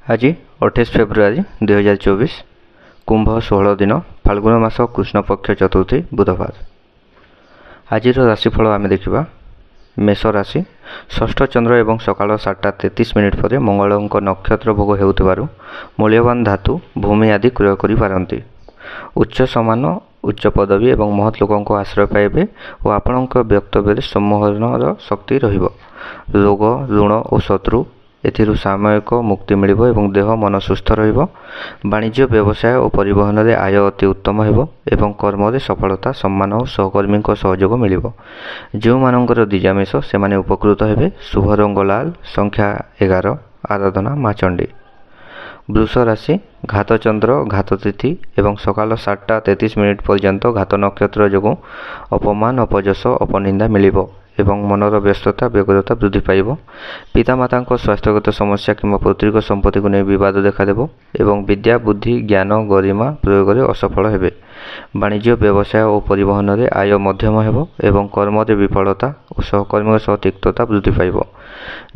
आज 28 फेब्रुआरी 2024 कुंभ 16 दिन फाल्गुन मास कृष्ण पक्ष चतुर्थी बुधवार। आज राशिफल आम देखा। मेष राशि षष्ठ चंद्र एवं सकाल 7:33 पर मंगल नक्षत्र भोग होउथिबारु मूल्यवान धातु भूमि आदि क्रय करि पारंती। उच्च सम्मान उच्च पदवी एवं महत् लोकों आश्रय पाइबे और आपणक वक्तव्य सम्मोहनर शक्ति रहिबो। रोग ऋण और शत्रु एथिरु सामयिक मुक्ति मिलिबो एवं देह मन सुस्थ रहिबो। वाणिज्य व्यवसाय और परिवहन रे आय अति उत्तम हेबो एवं कर्म रे सफलता सम्मान और सहकर्मी सहयोग मिलिबो। जो मानकर द्विजामेष से माने उपकृत हेबे। शुभ रंग लाल। संख्या 11। आराधना माँ चंडी। वृष राशि घात चंद्र घात तिथि एवं सकाल 7:33 पर्यंत घात नक्षत्र जोगु अपमान अपजस अपनिंदा मिलिबो एवं मनर व्यस्तता व्यग्रता वृद्धि पाइब। पितामाता स्वास्थ्यगत समस्या किंवा पैतृक संपत्ति को नहीं विवाद देखादेव एवं विद्या बुद्धि ज्ञान गरिमा प्रयोग में असफल हेबे। वाणिज्य व्यवसाय और परिवहन रे आय मध्यम हेबो एवं कर्म रे विफलता और सहकर्मी सह तिक्तता वृद्धि पाइब।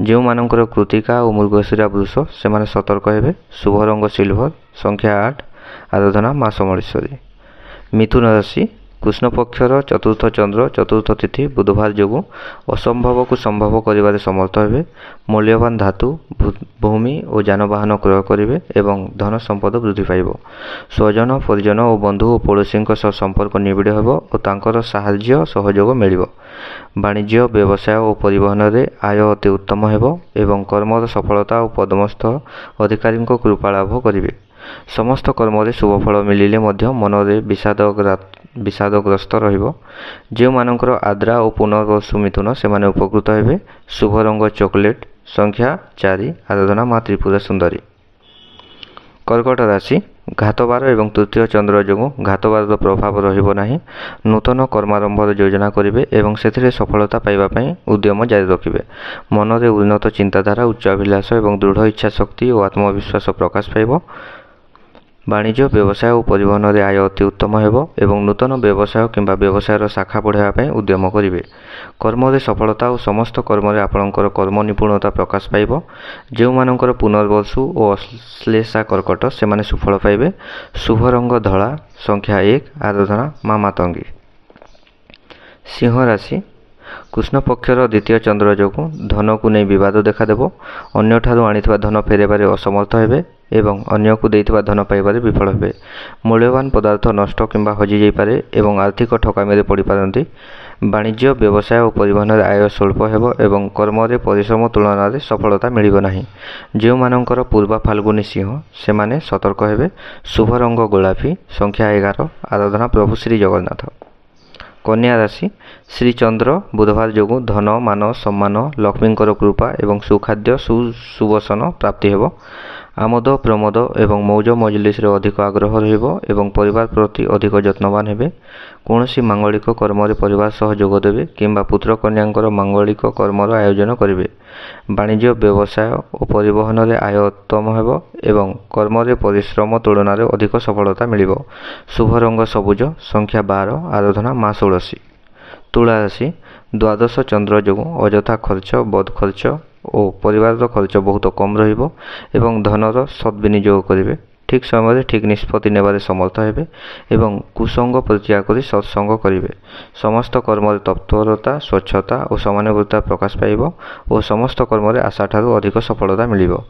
जो मानकर कृतिका और मृगशिरा वृष से माने सतर्क हेबे। शुभ रंग सिल्वर। संख्या 8। आराधना माँ समलेश्वरी। मिथुन राशि कृष्ण पक्षर चतुर्थ चंद्र चतुर्थ तिथि बुधवार जोगु असंभव को संभव करिवारे समर्थ हेबे। मूल्यवान धातु भूमि और जानवाहन क्रय करिवे एवं धन संपद वृद्धि पाइब। स्वजन परिजन और बंधु और पड़ोशी संपर्क निबिड़ हेबो और तांकर साहाय्य सहयोग मिलिबो। वाणिज्य व्यवसाय और परिवहन रे आय अति उत्तम हेबो एवं कर्मर सफलता और पदमस्थ अधिकारी कृपा लाभ करिवे। समस्त कर्म रे शुभ फल मिलिले मध्य मन रे विषादग्रस्त रहिबो। जो मानकर आद्रा और पुनर्वसु मिथुन से माने उपकृत हेबे। शुभ रंग चॉकलेट। संख्या 4। आराधना माँ त्रिपुरा सुंदरी। कर्कट राशि घातबार एवं तृतीय चंद्र जोगु घातबार प्रभाव रहिबो नाही। नूतन कर्मारंभर योजना करिवे एवं सेथिरे सफलता पाइबा पई उद्यम जारी रखिबे। मन रे उन्नत चिंताधारा उच्च अभिलाष एवं दृढ़ इच्छा शक्ति और आत्मविश्वास प्रकाश पाइब। वाणिज्य व्यवसाय और परिवहन रे आय अति उत्तम हेबो एवं नूतन व्यवसाय किंबा व्यवसायर शाखा बढ़ाइबा पई उद्यम करिवे। कर्म रे सफलता और समस्त कर्म रे आपणकर कर्म निपुणता प्रकाश पाइब। जो मानकर पुनर्वसु और अश्लेषा कर्कट से माने सुफल पाइबे। शुभ रंग धला। संख्या 1। आराधना माँ मातंगी। सिंह राशि कृष्ण पक्षर द्वितीय चंद्र जोगु धन को नहीं विवाद देखादेव। अन्य ठारू आनिथिबा धन फेरेबारे असमर्थ हेबे एवं अन्य को देइथिबा धन पाइबारे विफल हेबे। मूल्यवान पदार्थ नष्ट किंबा हजि जाई पारे एवं आर्थिक ठकामी पड़ी पारंती। वाणिज्य व्यवसाय और परिवहन आय स्वल्प हेबो एवं कर्म रे परिश्रम तुलना रे सफलता मिलिबो नाही। जो मानकर पूर्वा फाल्गुनी सिंह से माने सतर्क हेबे। शुभ रंग गोलापी। संख्या 11। आराधना प्रभु श्री जगन्नाथ। कन्या राशि श्री चंद्र बुधवार जोगु धन मान सम्मान लक्ष्मी कृपा एवं सुखाद्य सुवसन प्राप्ति हेबो। आमोद प्रमोद एवं मौज मजलिस रे अधिक आग्रह रहिबो एवं परिवार प्रति अधिक यत्नवान हेबे। कौनसी मांगलिक कर्म रे परिवार सह जोग देबे किंबा पुत्र कन्यांकर मांगलिक कर्मर आयोजन करिवे। वाणिज्य व्यवसाय और परिवहन रे आय उत्तम हेबो एवं कर्म रे परिश्रम तुलना रे अधिक सफलता मिलिबो। शुभ रंग सबुज। संख्या 12। आराधना माँ षोडशी। तुला राशि द्वादश चंद्र जोगु अजथा खर्च बद खर्च और परिवार खर्च बहुत कम रहिबो एवं धनर सद्विनियोग करिवे। ठीक समय ठीक निष्पत्ति नेबारे समर्थ हेबे एवं कुसंग परित्याग करि सत्संग करिवे। समस्त कर्म तत्परता स्वच्छता और समानुभूता प्रकाश पाइब और समस्त कर्म आशा ठारू अधिक सफलता मिलिबो।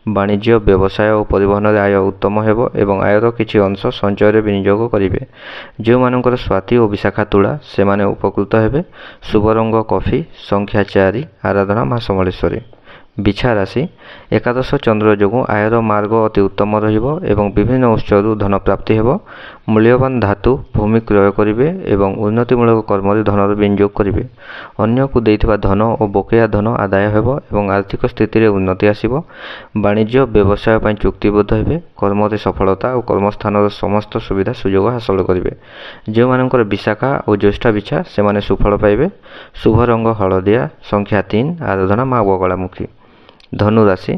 वाणिज्य व्यवसाय और परिवहन आय उत्तम हेबो एवं आयर किछि अंश संचय रे विनियोग करिवे। जो मानकर स्वाति और विशाखा तुला से माने उपकृत हेबे। शुभ रंग कॉफी। संख्या 4। आराधना माँ समलेश्वरी। बिछा राशि एकादश चंद्र जोगु आयर मार्ग अति उत्तम रहिबो एवं विभिन्न उत्सरु धन प्राप्ति हेबो। मूल्यवान धातु भूमि क्रय करिवे एवं उन्नतिमूलक कर्म रे धनर विनियोग करिवे। अन्य को देइथिबा धन और बकेया धन आदाय हेबो एवं आर्थिक स्थिति रे उन्नति आसिबो। वाणिज्य व्यवसाय पई चुक्तिबद्ध हेबे। कर्म रे सफलता और कर्मस्थान समस्त सुविधा सुयोग हासिल करिवे। जो मानकर विशाखा और ज्येष्ठा बिछा से माने सुफल पाइबे। शुभ रंग हळदिया। संख्या 3। आराधना माँ बगलामुखी। ଧନୁ ରାଶି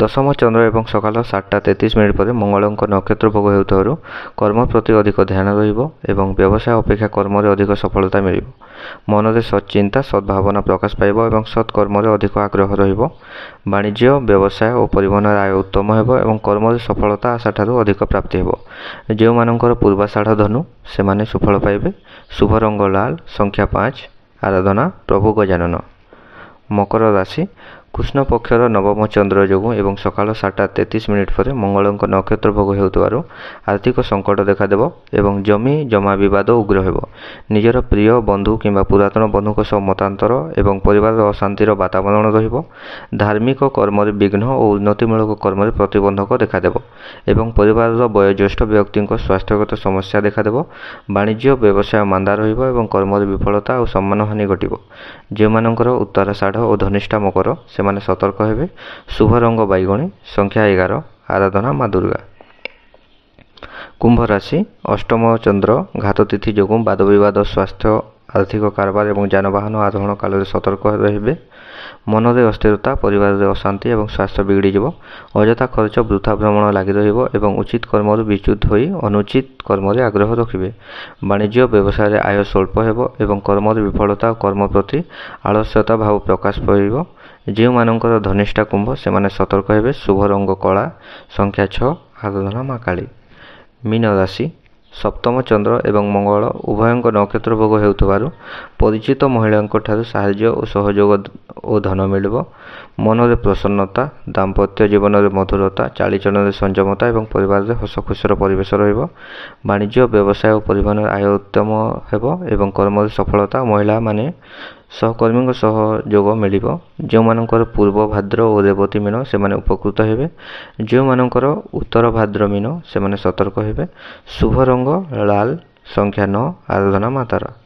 ଦଶମ ଚନ୍ଦ୍ର ଏବଂ ସକାଳ 7:33 ପରେ ମଙ୍ଗଳଙ୍କ ନକ୍ଷତ୍ର ଭୋଗ ହେଉଥିବାରୁ କର୍ମ ପ୍ରତି ଅଧିକ ଧ୍ୟାନ ରହିବ ଏବଂ ବ୍ୟବସାୟ ଅପେକ୍ଷା କର୍ମରେ ଅଧିକ ସଫଳତା ମିଳିବ। ମନରେ ସତ୍‌ଚିନ୍ତା ସଦ୍ଭାବନା ପ୍ରକାଶ ପାଇବ ଏବଂ ସତ୍ କର୍ମରେ ଅଧିକ ଆଗ୍ରହ ରହିବ। ବାଣିଜ୍ୟ ବ୍ୟବସାୟ ଓ ପରିବହନର ଆୟ ଉତ୍ତମ ହେବ ଏବଂ କର୍ମରେ ସଫଳତା ଆଶାଠାରୁ ଅଧିକ ପ୍ରାପ୍ତି ହେବ। ଯେଉଁମାନଙ୍କର ପୂର୍ବାଷାଢ଼ ଧନୁ ସେମାନେ ସୁଫଳ ପାଇବେ। ଶୁଭ ରଙ୍ଗ ଲାଲ, ସଂଖ୍ୟା 5, ଆରାଧନା ପ୍ରଭୁ ଗଜାନନ। ମକର ରାଶି କୃଷ୍ଣ ପକ୍ଷର ନବମ ଚନ୍ଦ୍ର ଯୋଗୁଁ ଏବଂ ସକାଳ 7:33 ପରେ ମଙ୍ଗଳଙ୍କ ନକ୍ଷତ୍ର ଭୋଗ ହେଉଥିବାରୁ ଆର୍ଥିକ ସଙ୍କଟ ଦେଖାଦେବ ଏବଂ ଜମି ଜମା ବିବାଦ ଉଗ୍ର ହେବ। ନିଜର ପ୍ରିୟ ବନ୍ଧୁ କିମ୍ବା ପୁରାତନ ବନ୍ଧୁଙ୍କ ସହ ମତାନ୍ତର ଏବଂ ପରିବାରରେ ଅଶାନ୍ତିର ବାତାବରଣ ରହିବ। ଧାର୍ମିକ କର୍ମରେ ବିଘ୍ନ ଓ ଉନ୍ନତିମୂଳକ କର୍ମରେ ପ୍ରତିବନ୍ଧକ ଦେଖାଦେବ ଏବଂ ପରିବାରର ବୟୋଜ୍ୟେଷ୍ଠ ବ୍ୟକ୍ତିଙ୍କ ସ୍ୱାସ୍ଥ୍ୟଗତ ସମସ୍ୟା ଦେଖାଦେବ। ବାଣିଜ୍ୟ ବ୍ୟବସାୟ ମାନ୍ଦା ରହିବ ଏବଂ କର୍ମରେ ବିଫଳତା ଓ ସମ୍ମାନହାନି ଘଟିବ। ଯେଉଁମାନଙ୍କର ଉତ୍ତରାଷାଢ଼ ଓ ଧନିଷ୍ଠା ମକର ସେମାନେ ସତର୍କ ହେବେ। ଶୁଭ ରଙ୍ଗ ବାଇଗଣୀ, ସଂଖ୍ୟା 11, ଆରାଧନା ମା ଦୁର୍ଗା। କୁମ୍ଭ ରାଶି ଅଷ୍ଟମ ଚନ୍ଦ୍ର ଘାତ ତିଥି ଯୋଗୁଁ ବାଦବିବାଦ, ସ୍ୱାସ୍ଥ୍ୟ, ଆର୍ଥିକ କାରବାର ଏବଂ ଯାନବାହନ ଆରୋହଣ କାଳରେ ସତର୍କ ରହିବେ। ମନରେ ଅସ୍ଥିରତା, ପରିବାରରେ ଅଶାନ୍ତି ଏବଂ ସ୍ୱାସ୍ଥ୍ୟ ବିଗିଡ଼ିଯିବ। ଅଯଥା ଖର୍ଚ୍ଚ, ବୃଥା ଭ୍ରମଣ ଲାଗି ରହିବ ଏବଂ ଉଚିତ କର୍ମରୁ ବିଚ୍ୟୁତ ହୋଇ ଅନୁଚିତ କର୍ମରେ ଆଗ୍ରହ ରଖିବେ। ବାଣିଜ୍ୟ ବ୍ୟବସାୟରେ ଆୟ ସ୍ୱଳ୍ପ ହେବ ଏବଂ କର୍ମରେ ବିଫଳତା ଓ କର୍ମ ପ୍ରତି ଆଳସ୍ୟତା ଭାବ ପ୍ରକାଶ ପାଇବ। ଯେଉଁମାନଙ୍କର ଧନିଷ୍ଠା କୁମ୍ଭ ସେମାନେ ସତର୍କ ହେବେ। ଶୁଭ ରଙ୍ଗ କଳା, ସଂଖ୍ୟା 6, ଆରାଧନା ମା କାଳୀ। ମୀନ ରାଶି ସପ୍ତମ ଚନ୍ଦ୍ର ଏବଂ ମଙ୍ଗଳ ଉଭୟଙ୍କ ନକ୍ଷତ୍ର ଭୋଗ ହେଉଥିବାରୁ ପରିଚିତ ମହିଳାଙ୍କ ଠାରୁ ସାହାଯ୍ୟ ଓ ସହଯୋଗ ଓ ଧନ ମିଳିବ। ମନରେ ପ୍ରସନ୍ନତା, ଦାମ୍ପତ୍ୟ ଜୀବନରେ ମଧୁରତା, ଚାଲିଚଳନରେ ସଂଯମତା ଏବଂ ପରିବାରରେ ହସଖୁସିର ପରିବେଶ ରହିବ। ବାଣିଜ୍ୟ ବ୍ୟବସାୟ ଓ ପରିବହନରେ ଆୟ ଉତ୍ତମ ହେବ ଏବଂ କର୍ମରେ ସଫଳତା। ମହିଳାମାନେ ସହକର୍ମୀଙ୍କ ସହଯୋଗ ମିଳିବ। ଯେଉଁମାନଙ୍କର ପୂର୍ବ ଭାଦ୍ର ଓ ରେବତୀ ମୀନ ସେମାନେ ଉପକୃତ ହେବେ। ଯେଉଁମାନଙ୍କର ଉତ୍ତର ଭାଦ୍ର ମୀନ ସେମାନେ ସତର୍କ ହେବେ। ଶୁଭ ରଙ୍ଗ ଲାଲ, ସଂଖ୍ୟା 9, ଆରାଧନା ମା ତାରା।